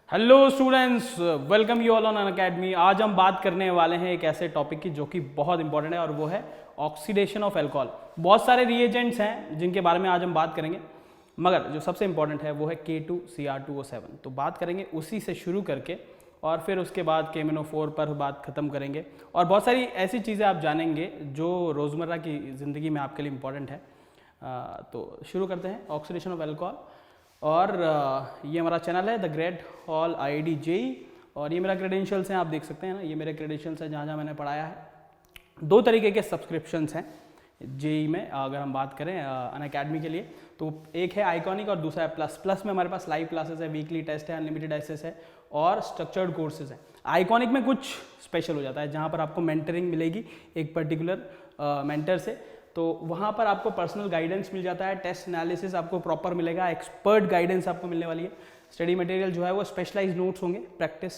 Hello students, welcome you all on Unacademy. आज हम बात करने वाले हैं एक ऐसे टॉपिक की जो कि बहुत इंपॉर्टेंट है और वो है ऑक्सीडेशन ऑफ अल्कोहल। बहुत सारे रिएजेंट्स हैं जिनके बारे में आज हम बात करेंगे, मगर जो सबसे इंपॉर्टेंट है वो है K2Cr2O7। तो बात करेंगे उसी से शुरू करके और फिर उसके बाद KMnO4 पर बात खत्म करेंगे और बहुत सारी ऐसी चीज़ें आप जानेंगे जो रोज़मर्रा की ज़िंदगी में आपके लिए इम्पॉर्टेंट है। तो शुरू करते हैं ऑक्सीडेशन ऑफ अल्कोहल। और ये हमारा चैनल है the great hall IIT JEE और ये मेरा क्रेडेंशियल्स हैं, आप देख सकते हैं ना, ये मेरे क्रेडेंशियल्स हैं जहाँ जहाँ मैंने पढ़ाया है। दो तरीके के सब्सक्रिप्शंस हैं JEE में, अगर हम बात करें अनअकैडमी के लिए, तो एक है आइकॉनिक और दूसरा है प्लस। प्लस में हमारे पास लाइव क्लासेस है, वीकली टेस्ट है, अनलिमिटेड एक्सेस है और स्ट्रक्चर्ड कोर्सेज हैं। आइकॉनिक में कुछ स्पेशल हो जाता है जहाँ पर आपको मेंटरिंग मिलेगी एक पर्टिकुलर मेंटर से, तो वहाँ पर आपको पर्सनल गाइडेंस मिल जाता है, टेस्ट एनालिसिस आपको प्रॉपर मिलेगा, एक्सपर्ट गाइडेंस आपको मिलने वाली है। स्टडी मटेरियल जो है वो स्पेशलाइज्ड नोट्स होंगे प्रैक्टिस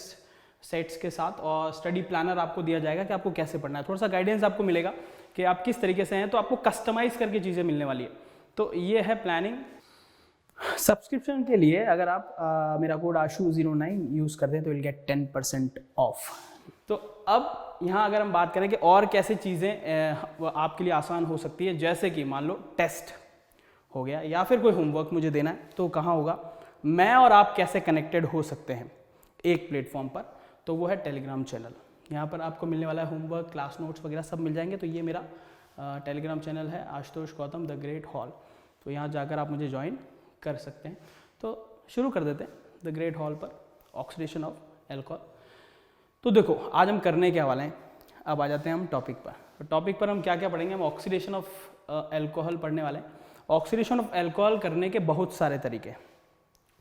सेट्स के साथ और स्टडी प्लानर आपको दिया जाएगा कि आपको कैसे पढ़ना है। थोड़ा सा गाइडेंस आपको मिलेगा कि आप किस तरीके से हैं, तो आपको कस्टमाइज करके चीज़ें मिलने वाली है। तो ये है प्लानिंग। सब्सक्रिप्शन के लिए अगर आप मेरा कोड ASHU09 यूज़ करते हैं तो विल गेट 10% ऑफ। तो अब यहाँ अगर हम बात करें कि और कैसे चीज़ें आपके लिए आसान हो सकती है, जैसे कि मान लो टेस्ट हो गया या फिर कोई होमवर्क मुझे देना है, तो कहाँ होगा, मैं और आप कैसे कनेक्टेड हो सकते हैं एक प्लेटफॉर्म पर, तो वो है टेलीग्राम चैनल। यहाँ पर आपको मिलने वाला है होमवर्क, क्लास नोट्स वगैरह सब मिल जाएंगे। तो ये मेरा टेलीग्राम चैनल है Ashutosh Gautam the great hall, तो यहाँ जाकर आप मुझे ज्वाइन कर सकते हैं। तो शुरू कर देते हैं द ग्रेट हॉल पर ऑक्सीडेशन ऑफ अल्कोहल। तो देखो आज हम करने के वाले हैं, अब आ जाते हैं हम टॉपिक पर। तो टॉपिक पर हम क्या क्या पढ़ेंगे, हम ऑक्सीडेशन ऑफ अल्कोहल पढ़ने वाले हैं। ऑक्सीडेशन ऑफ अल्कोहल करने के बहुत सारे तरीके,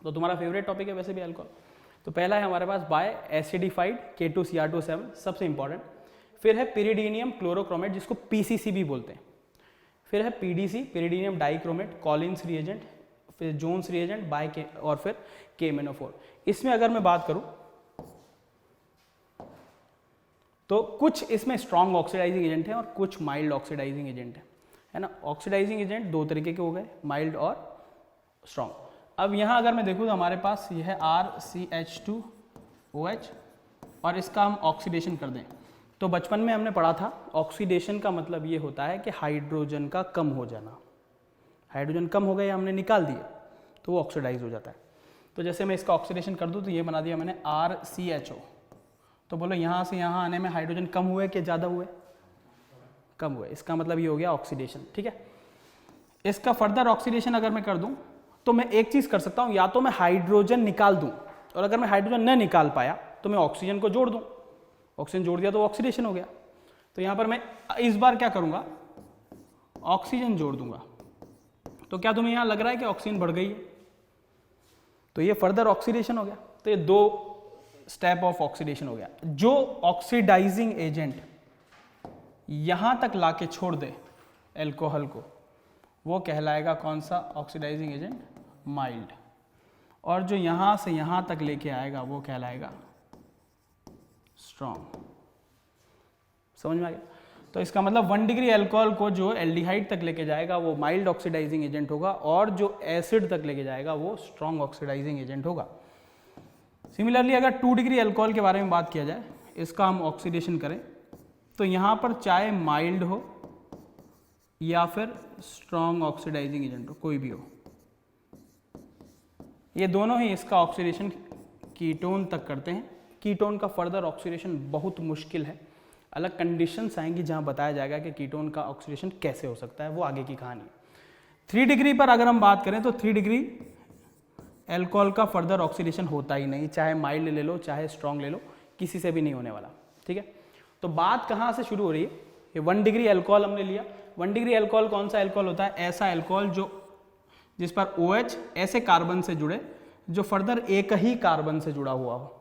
तो तुम्हारा फेवरेट टॉपिक है वैसे भी अल्कोहल। तो पहला है हमारे पास बाय एसिडिफाइड K2Cr2O7, सबसे इंपॉर्टेंट। फिर है पिरिडीनियम क्लोरोक्रोमेट जिसको PCC भी बोलते हैं। फिर है PDC पिरिडीनियम डाइक्रोमेट, कॉलिन्स रिएजेंट, फिर जोन्स रिएजेंट बाय और फिर KMnO4। इसमें अगर मैं बात करूं तो कुछ इसमें स्ट्रॉन्ग ऑक्सीडाइजिंग एजेंट है और कुछ माइल्ड ऑक्सीडाइजिंग एजेंट है ना। ऑक्सीडाइजिंग एजेंट दो तरीके के हो गए, माइल्ड और स्ट्रॉन्ग। अब यहाँ अगर मैं देखूँ तो हमारे पास यह है RCH2OH और इसका हम ऑक्सीडेशन कर दें तो बचपन में हमने पढ़ा था ऑक्सीडेशन का मतलब ये होता है कि हाइड्रोजन का कम हो जाना। हाइड्रोजन कम हो गया, हमने निकाल दिया तो वो ऑक्सीडाइज हो जाता है। तो जैसे मैं इसका ऑक्सीडेशन कर दूँ तो ये बना दिया मैंने RCHO। तो बोलो यहाँ से यहाँ आने में हाइड्रोजन कम हुए कि ज़्यादा हुए, कम हुए, इसका मतलब ये हो गया ऑक्सीडेशन। ठीक है, इसका फर्दर ऑक्सीडेशन अगर मैं कर दूं तो मैं एक चीज़ कर सकता हूं, या तो मैं हाइड्रोजन निकाल दूं और अगर मैं हाइड्रोजन न निकाल पाया तो मैं ऑक्सीजन को जोड़ दूं। ऑक्सीजन जोड़ दिया तो ऑक्सीडेशन हो गया। तो यहाँ पर मैं इस बार क्या करूँगा, ऑक्सीजन जोड़ दूंगा। तो क्या तुम्हें यहाँ लग रहा है कि ऑक्सीजन बढ़ गई है, तो ये फर्दर ऑक्सीडेशन हो गया। तो ये दो स्टेप ऑफ ऑक्सीडेशन हो गया। जो ऑक्सीडाइजिंग एजेंट यहां तक लाके छोड़ दे अल्कोहल को वो कहलाएगा कौन सा ऑक्सीडाइजिंग एजेंट, माइल्ड। और जो यहां से यहां तक लेके आएगा वो कहलाएगा स्ट्रॉन्ग। समझ में आ गया। तो इसका मतलब 1 डिग्री अल्कोहल को जो एल्डिहाइड तक लेके जाएगा वो माइल्ड ऑक्सीडाइजिंग एजेंट होगा और जो एसिड तक लेके जाएगा वो स्ट्रॉन्ग ऑक्सीडाइजिंग एजेंट होगा। सिमिलरली अगर 2 डिग्री अल्कोहल के बारे में बात किया जाए, इसका हम ऑक्सीडेशन करें तो यहाँ पर चाहे माइल्ड हो या फिर स्ट्रॉन्ग ऑक्सीडाइजिंग एजेंट हो, कोई भी हो, ये दोनों ही इसका ऑक्सीडेशन कीटोन तक करते हैं। कीटोन का फर्दर ऑक्सीडेशन बहुत मुश्किल है, अलग कंडीशंस आएंगी जहाँ बताया जाएगा कि कीटोन का ऑक्सीडेशन कैसे हो सकता है, वो आगे की कहानी है। 3 डिग्री पर अगर हम बात करें तो 3 डिग्री अल्कोहल का फर्दर ऑक्सीडेशन होता ही नहीं, चाहे माइल्ड ले लो चाहे स्ट्रॉन्ग ले लो, किसी से भी नहीं होने वाला। ठीक है, तो बात कहाँ से शुरू हो रही है, ये 1 डिग्री अल्कोहल हमने लिया। 1 डिग्री अल्कोहल कौन सा अल्कोहल होता है, ऐसा अल्कोहल जो जिस पर OH ऐसे कार्बन से जुड़े जो फर्दर एक ही कार्बन से जुड़ा हुआ हो।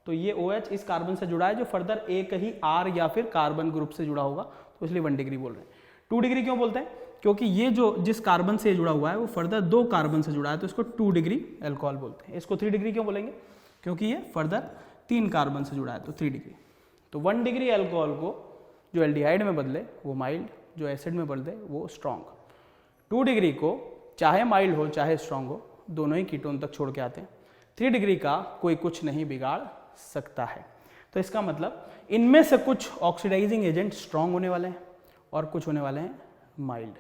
तो ये OH इस कार्बन से जुड़ा है जो फर्दर एक ही R या फिर कार्बन ग्रुप से जुड़ा होगा, तो इसलिए 1 डिग्री बोल रहे हैं। 2 डिग्री क्यों बोलते हैं, क्योंकि ये जो जिस कार्बन से जुड़ा हुआ है वो फर्दर 2 कार्बन से जुड़ा है, तो इसको 2 डिग्री अल्कोहल बोलते हैं। इसको 3 डिग्री क्यों बोलेंगे, क्योंकि ये फर्दर 3 कार्बन से जुड़ा है, तो 3 डिग्री। तो 1 डिग्री अल्कोहल को जो एल्डिहाइड में बदले वो माइल्ड, जो एसिड में बदले वो स्ट्रॉन्ग। 2 डिग्री को चाहे माइल्ड हो चाहे स्ट्रॉन्ग हो, दोनों ही कीटोन तक छोड़ के आते हैं। 3 डिग्री का कोई कुछ नहीं बिगाड़ सकता है। तो इसका मतलब इनमें से कुछ ऑक्सीडाइजिंग एजेंट स्ट्रांग होने वाले हैं और कुछ होने वाले हैं माइल्ड,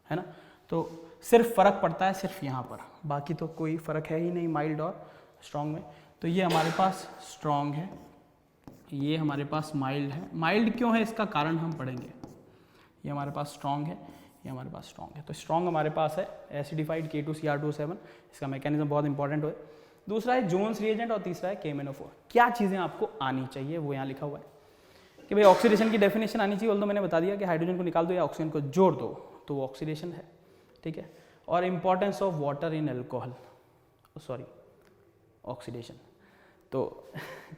है ना। तो सिर्फ फर्क पड़ता है सिर्फ यहाँ पर, बाकी तो कोई फर्क है ही नहीं माइल्ड और स्ट्रांग में। तो ये हमारे पास स्ट्रांग है, ये हमारे पास माइल्ड है। माइल्ड क्यों है इसका कारण हम पढ़ेंगे। ये हमारे पास स्ट्रांग है, ये हमारे पास स्ट्रांग है। तो स्ट्रांग हमारे पास है एसिडिफाइड K2Cr2O7, इसका मैकेनिज्म बहुत इंपॉर्टेंट है। दूसरा है जोन्स रिएजेंट और तीसरा है KMnO4। क्या चीज़ें आपको आनी चाहिए वो यहाँ लिखा हुआ है कि भाई ऑक्सीडेशन की डेफिनेशन आनी चाहिए। ऑल्दो मैंने बता दिया कि हाइड्रोजन को निकाल दो या ऑक्सीजन को जोड़ दो तो वो ऑक्सीडेशन है, ठीक है। और importance of water in alcohol, sorry oxidation, तो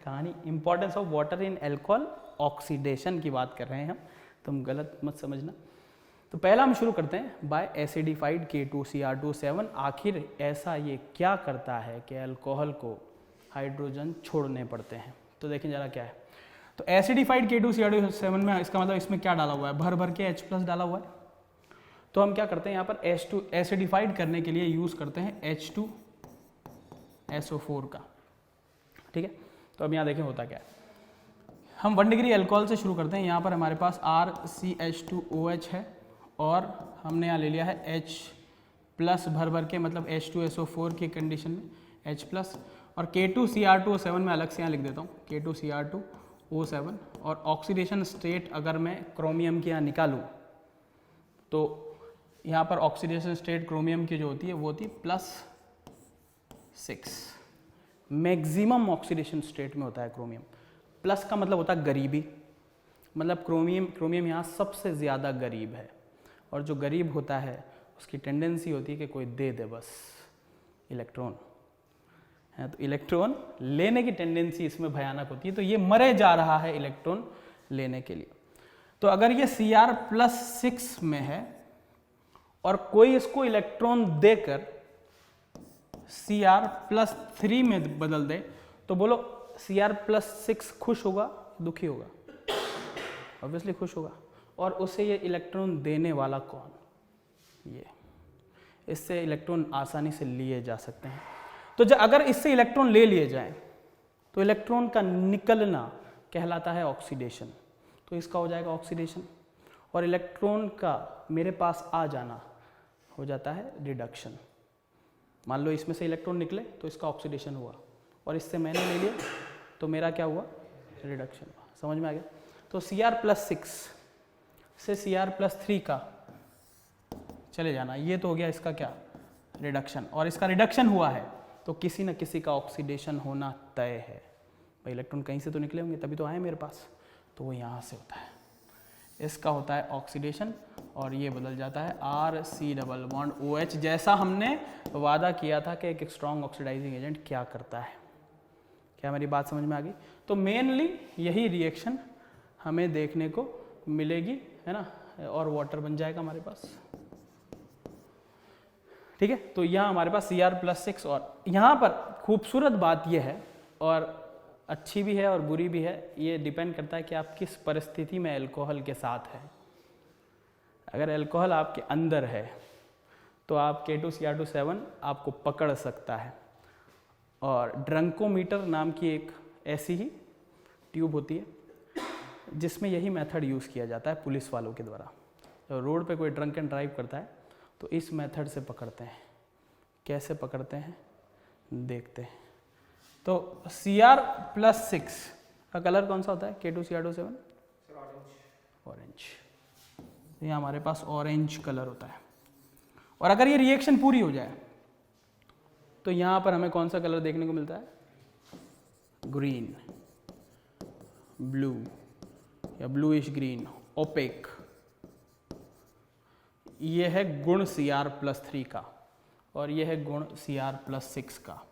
कहानी importance of water in alcohol oxidation की बात कर रहे हैं हम, तुम गलत मत समझना। तो पहला हम शुरू करते हैं बाय एसिडिफाइड K2Cr2O7। आखिर ऐसा ये क्या करता है कि अल्कोहल को हाइड्रोजन छोड़ने पड़ते हैं। तो देखें जरा क्या है। तो एसिडिफाइड K2Cr2O7 में इसका मतलब इसमें क्या डाला हुआ है, भर भर के H+ डाला हुआ है। तो हम क्या करते हैं यहाँ पर H2 एसिडिफाइड करने के लिए यूज़ करते हैं H2SO4 का, ठीक है। तो अब यहाँ देखें होता क्या है। हम 1 डिग्री अल्कोहल से शुरू करते हैं। यहाँ पर हमारे पास RCH2OH है और हमने यहाँ ले लिया है H+ भर भर के, मतलब H2SO4 की कंडीशन में H+। और K2Cr2O7 में अलग से यहाँ लिख देता हूँ K2Cr2O7। और ऑक्सीडेशन स्टेट अगर मैं क्रोमियम की यहाँ निकालूँ तो यहाँ पर ऑक्सीडेशन स्टेट क्रोमियम की जो होती है वो होती है +6। मैक्सिमम ऑक्सीडेशन स्टेट में होता है क्रोमियम। प्लस का मतलब होता है गरीबी, मतलब क्रोमियम यहाँ सबसे ज़्यादा गरीब है। और जो गरीब होता है उसकी टेंडेंसी होती है कि कोई दे दे बस इलेक्ट्रॉन, है तो इलेक्ट्रॉन लेने की टेंडेंसी इसमें भयानक होती है। तो ये मरे जा रहा है इलेक्ट्रॉन लेने के लिए। तो अगर ये Cr+6 में है और कोई इसको इलेक्ट्रॉन देकर Cr+3 में बदल दे तो बोलो Cr+6 खुश होगा दुखी होगा? ऑब्वियसली खुश होगा। और उसे ये इलेक्ट्रॉन देने वाला कौन? ये। इससे इलेक्ट्रॉन आसानी से लिए जा सकते हैं। तो अगर इससे इलेक्ट्रॉन ले लिए जाए तो इलेक्ट्रॉन का निकलना कहलाता है ऑक्सीडेशन। तो इसका हो जाएगा ऑक्सीडेशन। और इलेक्ट्रॉन का मेरे पास आ जाना हो जाता है रिडक्शन। मान लो इसमें से इलेक्ट्रॉन निकले तो इसका ऑक्सीडेशन हुआ और इससे मैंने ले लिया तो मेरा क्या हुआ? रिडक्शन हुआ। समझ में आ गया? तो Cr+6 से Cr+3 का चले जाना, ये तो हो गया इसका क्या? रिडक्शन। और इसका रिडक्शन हुआ है तो किसी न किसी का ऑक्सीडेशन होना तय है। भाई इलेक्ट्रॉन कहीं से तो निकले होंगे तभी तो आए मेरे पास, तो वो यहाँ से होता है। इसका होता है ऑक्सीडेशन और ये बदल जाता है RC♯OH, जैसा हमने वादा किया था कि एक स्ट्रॉन्ग ऑक्सीडाइजिंग एजेंट क्या करता है। क्या मेरी बात समझ में आ गई? तो मेनली यही रिएक्शन हमें देखने को मिलेगी, है ना, और वाटर बन जाएगा हमारे पास। ठीक है, तो यहाँ हमारे पास Cr+6। और यहाँ पर खूबसूरत बात यह है, और अच्छी भी है और बुरी भी है, ये डिपेंड करता है कि आप किस परिस्थिति में अल्कोहल के साथ है। अगर अल्कोहल आपके अंदर है तो आप K2Cr2O7 आपको पकड़ सकता है। और ड्रंकोमीटर नाम की एक ऐसी ही ट्यूब होती है जिसमें यही मेथड यूज़ किया जाता है पुलिस वालों के द्वारा। तो रोड पे कोई ड्रंक एंड ड्राइव करता है तो इस मेथड से पकड़ते हैं। कैसे पकड़ते हैं देखते हैं। तो Cr+6 का कलर कौन सा होता है? K2Cr2O7 orange. यहाँ हमारे पास ऑरेंज कलर होता है। और अगर ये रिएक्शन पूरी हो जाए तो यहाँ पर हमें कौन सा कलर देखने को मिलता है? ग्रीन, ब्लू या ब्लूइश ग्रीन, ओपेक। ये है गुण Cr+3 का और ये है गुण Cr+6 का।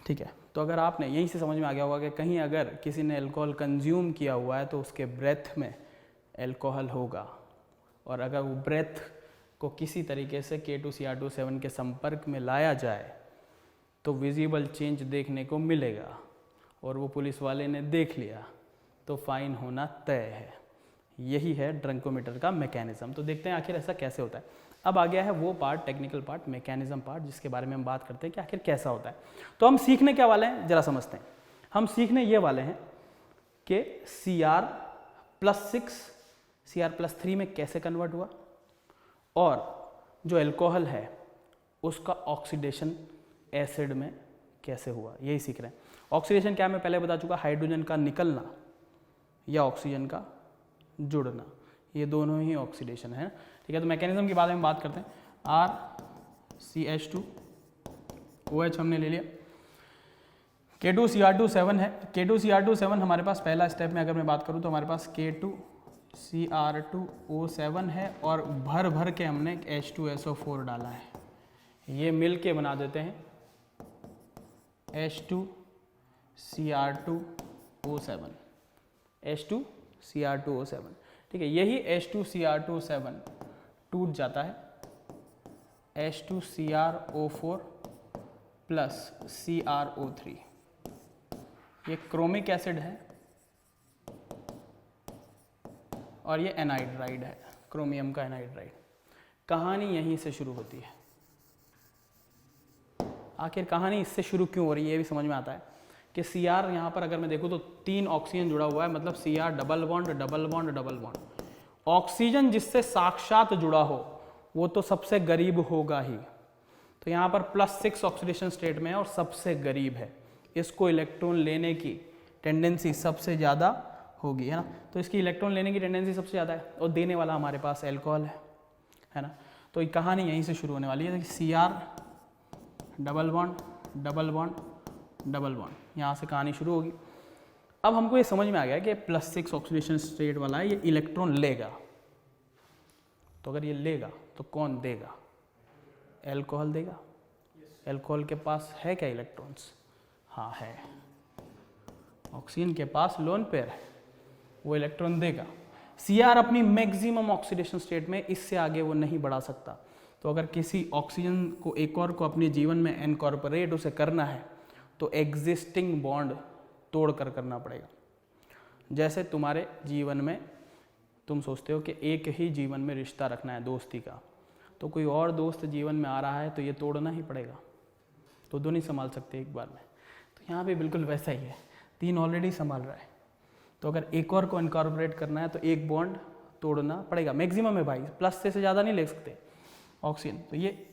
ठीक है, तो अगर आपने यहीं से समझ में आ गया होगा कि कहीं अगर किसी ने अल्कोहल कंज्यूम किया हुआ है तो उसके ब्रेथ में अल्कोहल होगा, और अगर वो ब्रेथ को किसी तरीके से K2Cr2O7 के संपर्क में लाया जाए तो विजिबल चेंज देखने को मिलेगा, और वो पुलिस वाले ने देख लिया तो फाइन होना तय है। यही है ड्रंकोमीटर का मैकेनिज्म। तो देखते हैं आखिर ऐसा कैसे होता है। अब आ गया है वो part, technical part, mechanism part, जिसके बारे में हम बात करते हैं कि आखिर कैसा होता है। तो हम सीखने क्या वाले हैं जरा समझते हैं। हम सीखने ये वाले हैं कि Cr+6 Cr+3 में कैसे कन्वर्ट हुआ, और जो एल्कोहल है उसका ऑक्सीडेशन एसिड में कैसे हुआ, यही सीख रहे हैं। ऑक्सीडेशन क्या है मैं पहले बता चुका, हाइड्रोजन का निकलना या ऑक्सीजन का जुड़ना, ये दोनों ही ऑक्सीडेशन है। ठीक है, तो मैकेनिज्म के बारे में बात करते हैं। RCH2OH हमने ले लिया, K2Cr2 7 है। K2Cr2 7 हमारे पास पहला स्टेप में अगर मैं बात करूं तो हमारे पास K2Cr2O7 है, और भर भर के हमने H2SO4 डाला है। ये मिल के बना देते हैं H2Cr2O7, H2Cr2O7। ठीक है, यही H2Cr2O7 टूट जाता है H2CrO4 प्लस CrO3। ये क्रोमिक एसिड है और ये एनाइड्राइड है, क्रोमियम का एनाइड्राइड। कहानी यहीं से शुरू होती है। आखिर कहानी इससे शुरू क्यों हो रही है ये भी समझ में आता है कि Cr यहाँ पर अगर मैं देखूँ तो 3 ऑक्सीजन जुड़ा हुआ है, मतलब Cr double bond double bond double bond. Oxygen जिससे साक्षात जुड़ा हो वो तो सबसे गरीब होगा ही, तो यहाँ पर +6 ऑक्सीडेशन स्टेट में है और सबसे गरीब है, इसको इलेक्ट्रॉन लेने की टेंडेंसी सबसे ज़्यादा होगी, है ना। तो इसकी इलेक्ट्रॉन लेने की टेंडेंसी सबसे ज़्यादा है और देने वाला हमारे पास एल्कोहल है ना। तो ये कहानी यहीं से शुरू होने वाली है कि Cr double bond double bond double bond, यहाँ से कहानी शुरू होगी। अब हमको ये समझ में आ गया कि +6 ऑक्सीडेशन स्टेट वाला है, ये इलेक्ट्रॉन लेगा। तो अगर ये लेगा तो कौन देगा? एल्कोहल देगा। एल्कोहल के पास है क्या इलेक्ट्रॉन्स? हाँ है, ऑक्सीजन के पास लोन पेयर है, वो इलेक्ट्रॉन देगा। Cr अपनी मैक्सिमम ऑक्सीडेशन स्टेट में, इससे आगे वो नहीं बढ़ा सकता। तो अगर किसी ऑक्सीजन को एक और को अपने जीवन में इनकॉर्पोरेट उसे करना है तो एग्जिस्टिंग बॉन्ड तोड़ कर करना पड़ेगा। जैसे तुम्हारे जीवन में तुम सोचते हो कि एक ही जीवन में रिश्ता रखना है दोस्ती का, तो कोई और दोस्त जीवन में आ रहा है तो ये तोड़ना ही पड़ेगा, तो दो नहीं संभाल सकते एक बार में। तो यहाँ पे बिल्कुल वैसा ही है, 3 ऑलरेडी संभाल रहा है, तो अगर एक और को इनकॉर्पोरेट करना है तो एक बॉन्ड तोड़ना पड़ेगा। मैक्सिमम है भाई, +6 से ज़्यादा नहीं ले सकते ऑक्सीजन। तो ये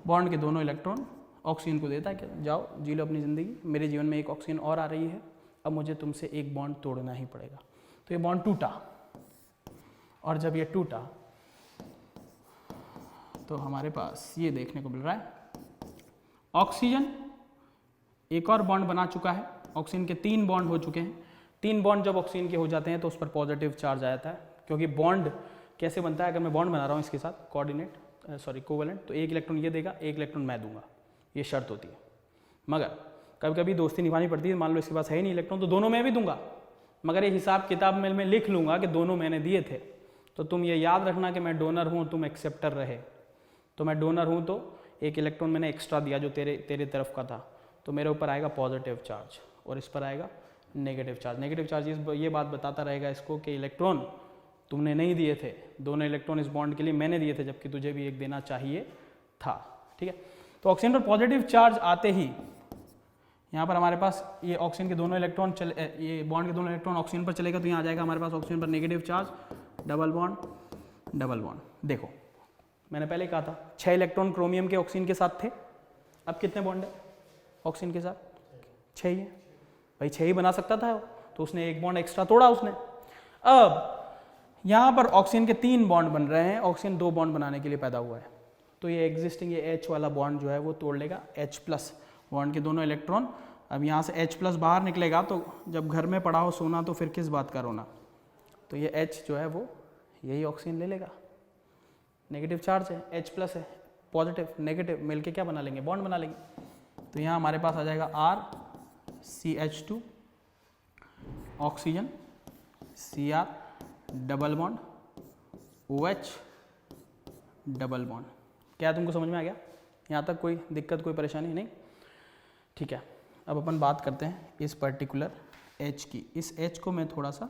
बॉन्ड के दोनों इलेक्ट्रॉन ऑक्सीजन को देता है कि जाओ जी लो अपनी ज़िंदगी, मेरे जीवन में एक ऑक्सीजन और आ रही है, अब मुझे तुमसे एक बॉन्ड तोड़ना ही पड़ेगा। तो ये बॉन्ड टूटा, और जब ये टूटा तो हमारे पास ये देखने को मिल रहा है ऑक्सीजन एक और बॉन्ड बना चुका है। ऑक्सीजन के 3 बॉन्ड हो चुके हैं। 3 बॉन्ड जब ऑक्सीजन के हो जाते हैं तो उस पर पॉजिटिव चार्ज आ जाता है, क्योंकि बॉन्ड कैसे बनता है, अगर मैं बॉन्ड बना रहा हूँ इसके साथ कोवैलेंट, तो एक इलेक्ट्रॉन ये देगा, एक इलेक्ट्रॉन मैं दूंगा, ये शर्त होती है। मगर कभी कभी दोस्ती निभानी पड़ती है, मान लो इसके पास है ही नहीं इलेक्ट्रॉन, तो दोनों मैं भी दूंगा, मगर ये हिसाब किताब में मैं लिख लूंगा कि दोनों मैंने दिए थे। तो तुम ये याद रखना कि मैं डोनर हूँ, तुम एक्सेप्टर रहे। तो मैं डोनर हूँ तो एक इलेक्ट्रॉन मैंने एक्स्ट्रा दिया जो तेरे तरफ का था, तो मेरे ऊपर आएगा पॉजिटिव चार्ज और इस पर आएगा नेगेटिव चार्ज। नेगेटिव चार्ज ये बात बताता रहेगा इसको कि इलेक्ट्रॉन तुमने नहीं दिए थे, दोनों इलेक्ट्रॉन इस बॉन्ड के लिए मैंने दिए थे, जबकि तुझे भी एक देना चाहिए था। ठीक है, तो ऑक्सीजन पर पॉजिटिव चार्ज आते ही यहाँ पर हमारे पास ये ऑक्सीजन के दोनों इलेक्ट्रॉन ये बॉन्ड के दोनों इलेक्ट्रॉन ऑक्सीजन पर चलेगा, तो यहाँ आ जाएगा हमारे पास ऑक्सीजन पर negative charge, double bond double bond. देखो मैंने पहले कहा था 6 इलेक्ट्रॉन क्रोमियम के ऑक्सीजन के साथ थे, अब कितने बॉन्ड है ऑक्सीजन के साथ? 6 ही है भाई, 6 ही बना सकता था, तो उसने एक बॉन्ड एक्स्ट्रा तोड़ा उसने। अब यहाँ पर ऑक्सीजन के 3 बॉन्ड बन रहे हैं, ऑक्सीजन 2 बॉन्ड बनाने के लिए पैदा हुआ है, तो ये एग्जिस्टिंग ये H वाला बॉन्ड जो है वो तोड़ लेगा H+ बॉन्ड के दोनों इलेक्ट्रॉन। अब यहाँ से H+ बाहर निकलेगा, तो जब घर में पड़ा हो सोना तो फिर किस बात का रोना, तो ये H जो है वो यही ऑक्सीजन ले लेगा, नेगेटिव चार्ज है, H+ है, पॉजिटिव नेगेटिव मिलके क्या बना लेंगे, बॉन्ड बना लेंगे। तो यहाँ हमारे पास आ जाएगा RCH2 oxygen, Cr double bond, OH double bond. क्या तुमको समझ में आ गया? यहाँ तक कोई दिक्कत कोई परेशानी नहीं? ठीक है, अब अपन बात करते हैं इस पर्टिकुलर H की। इस H को मैं थोड़ा सा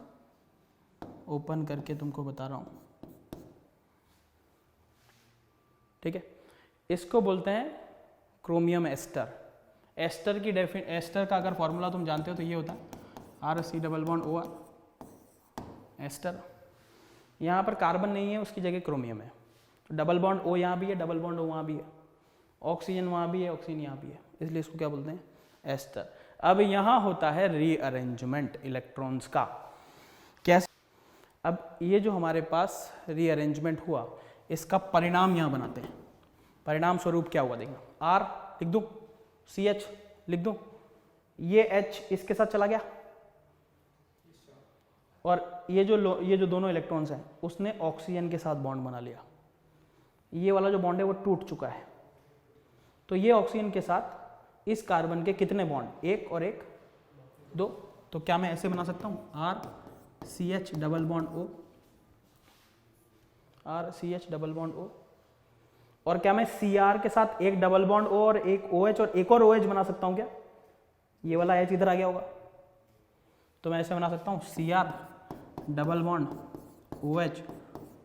ओपन करके तुमको बता रहा हूँ। ठीक है, इसको बोलते हैं क्रोमियम एस्टर। एस्टर का अगर फॉर्मूला तुम जानते हो तो ये होता है RC double bond OR ester. यहाँ पर कार्बन नहीं है, उसकी जगह क्रोमियम है, तो डबल बॉन्ड O यहाँ भी है, डबल बॉन्ड O वहाँ भी है, ऑक्सीजन वहाँ भी है, ऑक्सीजन यहाँ भी है, इसलिए इसको क्या बोलते हैं, एस्टर। अब यहाँ होता है रीअरेंजमेंट इलेक्ट्रॉन्स का। कैसे? अब ये जो हमारे पास रीअरेंजमेंट हुआ, इसका परिणाम यहाँ बनाते हैं। परिणाम स्वरूप क्या हुआ देखना, R लिख दूँ, CH लिख दूँ, ये H इसके साथ चला गया, और ये जो दोनों इलेक्ट्रॉन्स हैं उसने ऑक्सीजन के साथ बॉन्ड बना लिया। ये वाला जो बॉन्ड है वो टूट चुका है, तो ये ऑक्सीजन के साथ इस कार्बन के कितने बॉन्ड, 1 और 1 2। तो क्या मैं ऐसे बना सकता हूँ RCH double bond O, RCH double bond O। और क्या मैं Cr के साथ एक डबल बॉन्ड O और एक OH और एक और OH बना सकता हूँ क्या? ये वाला H इधर आ गया होगा, तो मैं ऐसे बना सकता हूँ Cr double bond OH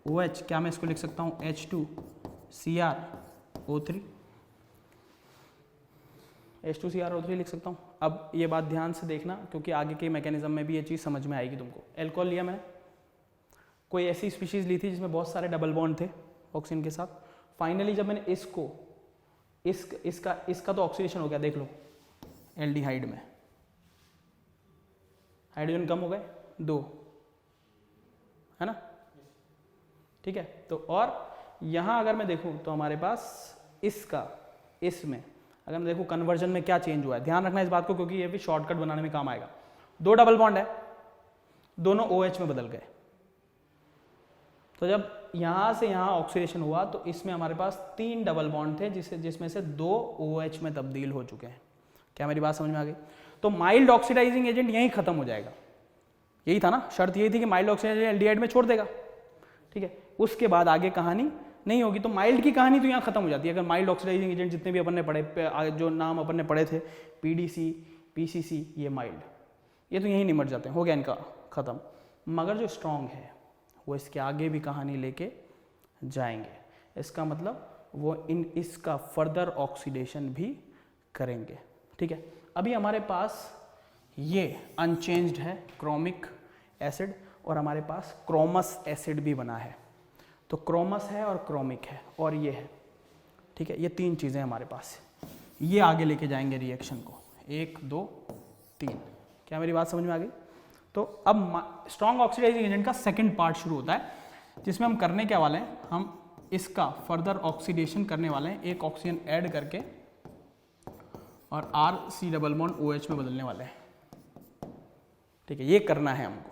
OH, क्या मैं इसको लिख सकता हूँ H2CrO3, H2CrO3 लिख सकता हूँ। अब ये बात ध्यान से देखना, क्योंकि आगे के मैकेनिज्म में भी ये चीज़ समझ में आएगी तुमको। एल्कोहल लिया मैंने, कोई ऐसी स्पीशीज ली थी जिसमें बहुत सारे डबल बॉन्ड थे ऑक्सीजन के साथ। फाइनली जब मैंने इसका तो ऑक्सीडेशन हो गया, देख लो एल्डिहाइड में हाइड्रोजन कम हो गए 2, है ना, ठीक है। तो और यहाँ अगर मैं देखूँ तो हमारे पास इसमें अगर मैं देखूँ कन्वर्जन में क्या चेंज हुआ है, ध्यान रखना इस बात को, क्योंकि ये भी शॉर्टकट बनाने में काम आएगा। 2 डबल बॉन्ड है, दोनों OH में बदल गए, तो जब यहाँ से यहाँ ऑक्सीडेशन हुआ तो इसमें हमारे पास 3 डबल बॉन्ड थे जिसमें से 2 OH में तब्दील हो चुके हैं। क्या मेरी बात समझ में आ गई? तो माइल्ड ऑक्सीडाइजिंग एजेंट यहीं खत्म हो जाएगा, यही था ना, शर्त यही थी कि माइल्ड ऑक्सीडाइजिंग एल्डिहाइड में छोड़ देगा, ठीक है। उसके बाद आगे कहानी नहीं होगी, तो माइल्ड की कहानी तो यहाँ खत्म हो जाती है। अगर माइल्ड ऑक्सीडाइजिंग एजेंट जितने भी अपन ने पढ़े, जो नाम अपन ने पढ़े थे, PDC PCC, ये माइल्ड, ये तो यहीं निमट जाते हैं, हो गया इनका खत्म। मगर जो स्ट्रॉन्ग है वो इसके आगे भी कहानी लेके जाएंगे, इसका मतलब वो इसका फर्दर ऑक्सीडेशन भी करेंगे, ठीक है। अभी हमारे पास ये अनचेंज्ड है क्रोमिक एसिड, और हमारे पास क्रोमस एसिड भी बना है। तो क्रोमस है और क्रोमिक है और ये है, ठीक है। ये 3 चीज़ें हमारे पास, ये आगे लेके जाएंगे रिएक्शन को, 1 2 3। क्या मेरी बात समझ में आ गई? तो अब स्ट्रॉन्ग ऑक्सीडाइजिंग एजेंट का सेकंड पार्ट शुरू होता है, जिसमें हम करने क्या वाले हैं, हम इसका फर्दर ऑक्सीडेशन करने वाले हैं, एक ऑक्सीजन ऐड करके और RC डबल बॉन्ड OH में बदलने वाले हैं, ठीक है। ये करना है हमको।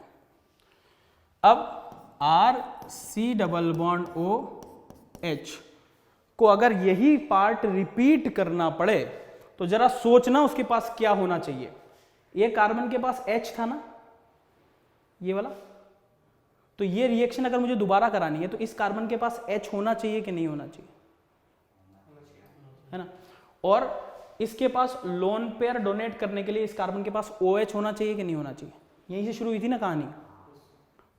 अब RC डबल बॉन्ड OH को अगर यही पार्ट रिपीट करना पड़े तो जरा सोचना उसके पास क्या होना चाहिए। ये कार्बन के पास H था ना, ये वाला, तो ये रिएक्शन अगर मुझे दोबारा करानी है तो इस कार्बन के पास H होना चाहिए कि नहीं होना चाहिए, है ना। और इसके पास लोन पेयर डोनेट करने के लिए इस कार्बन के पास OH होना चाहिए कि नहीं होना चाहिए, यहीं से शुरू हुई थी ना कहानी,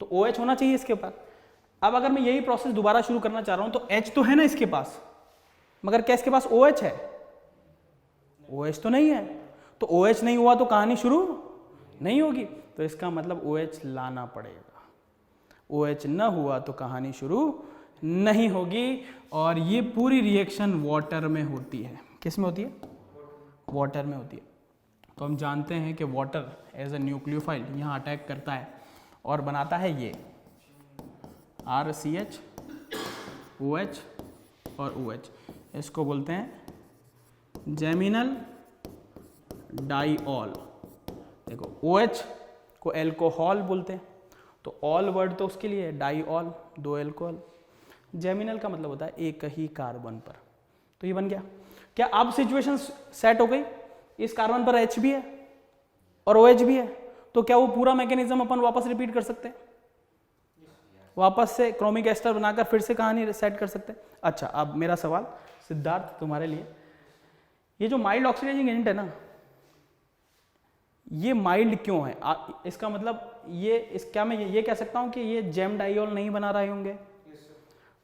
तो OH होना चाहिए इसके पास। अब अगर मैं यही प्रोसेस दोबारा शुरू करना चाह रहा हूं तो H तो है ना इसके पास, मगर क्या इसके पास OH है? OH तो नहीं है, तो OH नहीं हुआ तो कहानी शुरू नहीं होगी, तो इसका मतलब OH लाना पड़ेगा। OH न हुआ तो कहानी शुरू नहीं होगी, और ये पूरी रिएक्शन वाटर में होती है। किस में होती है? वाटर में होती है। तो हम जानते हैं कि वाटर एज ए न्यूक्लियोफाइल यहाँ अटैक करता है और बनाता है ये RCH OH और OH, इसको बोलते हैं जेमिनल डाइऑल। देखो OH को एल्कोहल बोलते हैं, तो ऑल वर्ड तो उसके लिए डाइऑल, 2 एल्कोहल। जेमिनल का मतलब होता है एक ही कार्बन पर, तो ये बन गया। क्या अब सिचुएशन सेट हो गई? इस कार्बन पर H भी है और OH भी है, तो क्या वो पूरा मैकेनिज्म अपन वापस रिपीट कर सकते हैं? वापस से क्रोमिक एस्टर बनाकर फिर से कहानी सेट कर सकते हैं। अच्छा, अब मेरा सवाल सिद्धार्थ तुम्हारे लिए, ये जो माइल्ड ऑक्सीडाइजिंग एजेंट है ना, ये माइल्ड क्यों है? इसका मतलब क्या मैं ये कह सकता हूं कि ये जेम डाइऑल नहीं बना रहे होंगे?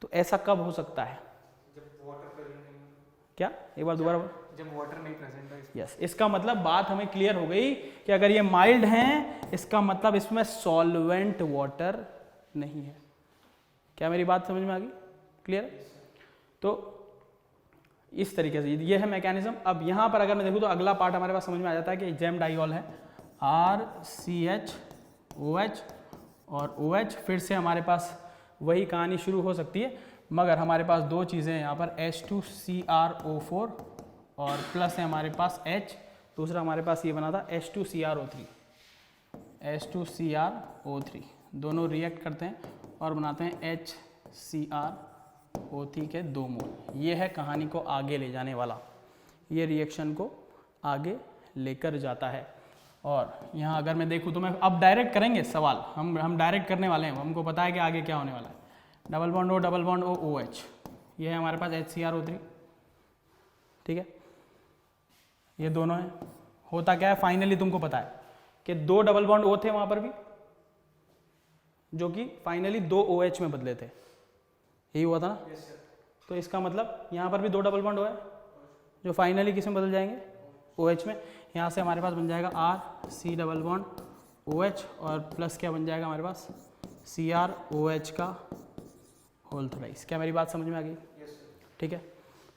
तो ऐसा कब हो सकता है? जब क्या एक बार दोबारा? जब वाटर नहीं प्रेजेंट है। यस, इसका मतलब बात हमें क्लियर हो गई कि अगर ये माइल्ड हैं इसका मतलब इसमें सॉल्वेंट वाटर नहीं है। क्या मेरी बात समझ में आ गई? क्लियर? तो इस तरीके से ये है मैकेनिज्म। अब यहाँ पर अगर मैं देखूँ तो अगला पार्ट हमारे पास समझ में आ जाता है कि जेम डाइऑल है RCHOH और OH। फिर से हमारे पास वही कहानी शुरू हो सकती है, मगर हमारे पास दो चीज़ें हैं यहाँ पर, H2CrO4 और प्लस है हमारे पास H। दूसरा हमारे पास ये बना था H2CrO3 दोनों रिएक्ट करते हैं और बनाते हैं HCrO3 के 2 मोल। ये है कहानी को आगे ले जाने वाला, ये रिएक्शन को आगे लेकर जाता है। और यहाँ अगर मैं देखूँ तो मैं अब डायरेक्ट करेंगे सवाल, हम डायरेक्ट करने वाले हैं, हमको पता है कि आगे क्या होने वाला है। डबल बॉन्ड O OH, ये है हमारे पास HCrO3, ठीक है, ये दोनों हैं। होता क्या है फाइनली तुमको पता है कि 2 डबल बॉन्ड O थे वहां पर भी, जो कि फाइनली 2 OH में बदले थे, यही हुआ था ना? तो इसका मतलब यहाँ पर भी 2 डबल बॉन्ड O है जो फाइनली किस में बदल जाएंगे? OH में। यहाँ से हमारे पास बन जाएगा RC डबल बॉन्ड OH और प्लस क्या बन जाएगा हमारे पास? CrOH का होल थ्राइस। क्या मेरी बात समझ में आ गई? ठीक है,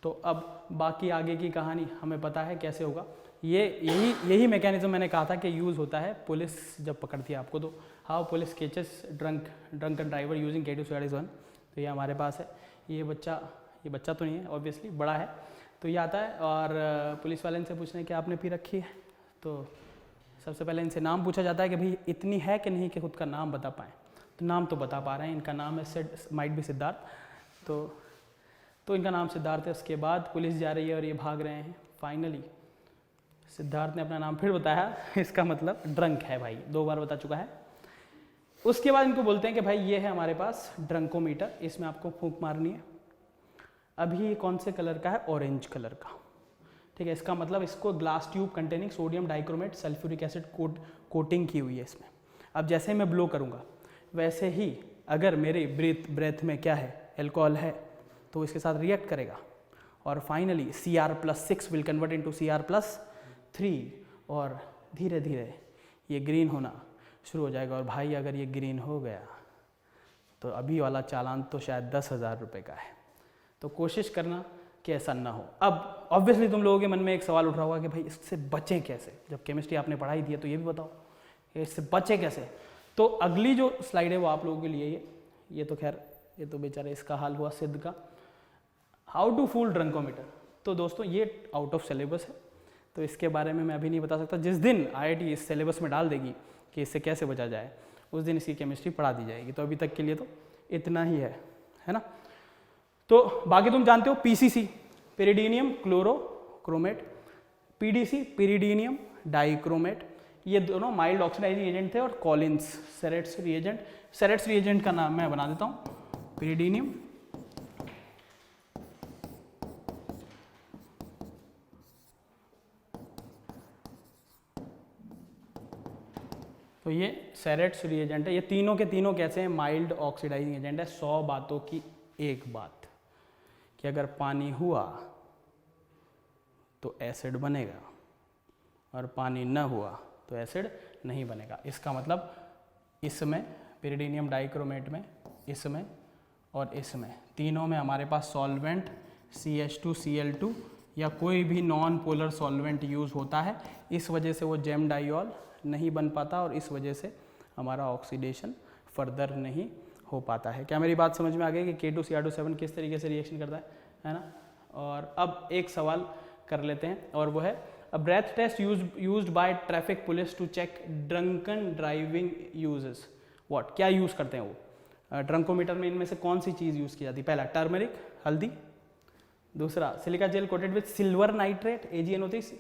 तो अब बाकी आगे की कहानी हमें पता है कैसे होगा। यही मैकेनिज्म मैंने कहा था कि यूज़ होता है पुलिस जब पकड़ती है आपको, तो how police catches drunken driver using K2CR1। तो ये हमारे पास है, ये बच्चा तो नहीं है ऑब्वियसली, बड़ा है। तो ये आता है और पुलिस वाले इनसे पूछने कि आपने पी रखी है, तो सबसे पहले इनसे नाम पूछा जाता है कि भाई इतनी है कि नहीं कि खुद का नाम बता पाएँ। तो नाम तो बता पा रहे हैं, इनका नाम है माइट बी सिद्धार्थ, तो इनका नाम सिद्धार्थ है। उसके बाद पुलिस जा रही है और ये भाग रहे हैं। फाइनली सिद्धार्थ ने अपना नाम फिर बताया, इसका मतलब ड्रंक है भाई, 2 बार बता चुका है। उसके बाद इनको बोलते हैं कि भाई ये है हमारे पास ड्रंकोमीटर, इसमें आपको फूंक मारनी है। अभी ये कौन से कलर का है? ऑरेंज कलर का, ठीक है। इसका मतलब इसको glass tube containing sodium dichromate sulphuric acid coating की हुई है इसमें। अब जैसे मैं ब्लो करूँगा वैसे ही अगर मेरे ब्रेथ में क्या है? एल्कोहल है, तो इसके साथ रिएक्ट करेगा और finally Cr+6 will convert into Cr+3 और धीरे धीरे ये ग्रीन होना शुरू हो जाएगा। और भाई अगर ये ग्रीन हो गया तो अभी वाला चालान तो शायद 10,000 रुपये का है। तो कोशिश करना कि ऐसा ना हो। अब ऑब्वियसली तुम लोगों के मन में एक सवाल उठ रहा होगा कि भाई इससे बचें कैसे? जब केमिस्ट्री आपने पढ़ाई दी है तो ये भी बताओ कि इससे बचें कैसे। तो अगली जो स्लाइड है वो आप लोगों के लिए ये तो खैर ये तो बेचारे इसका हाल हुआ सिद्ध का, हाउ टू फूल ड्रंकोमीटर। तो दोस्तों ये आउट ऑफ सिलेबस है, तो इसके बारे में मैं अभी नहीं बता सकता। जिस दिन IIT इस सिलेबस में डाल देगी कि इससे कैसे बचा जाए, उस दिन इसकी केमिस्ट्री पढ़ा दी जाएगी। तो अभी तक के लिए तो इतना ही है ना। तो बाकी तुम जानते हो PCC पेरिडीनियम क्लोरोक्रोमेट, PDC पेरिडीनियम डाइक्रोमेट, ये दोनों माइल्ड ऑक्सीडाइजिंग एजेंट थे। और कॉलिन्स सेरेट्स रिएजेंट का नाम मैं बना देता हूँ, पेरिडीनियम तो ये सेरेट्स रिएजेंट है। ये तीनों के तीनों कैसे हैं? माइल्ड ऑक्सीडाइजिंग एजेंट है। 100 बातों की एक बात कि अगर पानी हुआ तो एसिड बनेगा और पानी न हुआ तो एसिड नहीं बनेगा। इसका मतलब इसमें पेरिडीनियम डाइक्रोमेट में, इसमें और इसमें, तीनों में हमारे पास सॉल्वेंट CH2Cl2 या कोई भी नॉन पोलर सॉल्वेंट यूज़ होता है। इस वजह से वो जेम डाइऑल नहीं बन पाता और इस वजह से हमारा ऑक्सीडेशन फर्दर नहीं हो पाता है। क्या मेरी बात समझ में आ गई कि K2Cr27 किस तरीके से रिएक्शन करता है ना। और अब एक सवाल कर लेते हैं और वो है a breath test used by traffic police to check drunken driving uses what. क्या यूज़ करते हैं वो? ड्रंकोमीटर में इनमें से कौन सी चीज़ यूज़ की जाती है? पहला टर्मरिक हल्दी, दूसरा silica gel coated with silver nitrate AgNO3,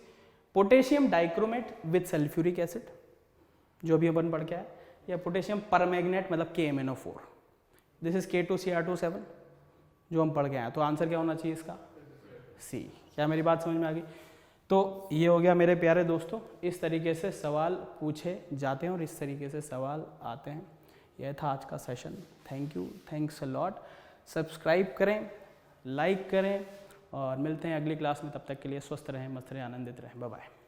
potassium dichromate with sulphuric acid जो भी अपन पढ़ के आए, या पोटेशियम परमैंगनेट मतलब KMnO4। दिस इज K2Cr27 जो हम पढ़ के आए। तो आंसर क्या होना चाहिए इसका? C। क्या मेरी बात समझ में आ गई? तो ये हो गया मेरे प्यारे दोस्तों, इस तरीके से सवाल पूछे जाते हैं और इस तरीके से सवाल आते हैं। यह था आज का session. Thank you, thanks a lot. Subscribe करें, लाइक करें और मिलते हैं अगली क्लास में। तब तक के लिए स्वस्थ रहें, मस्त रहें, आनंदित रहें। Bye bye.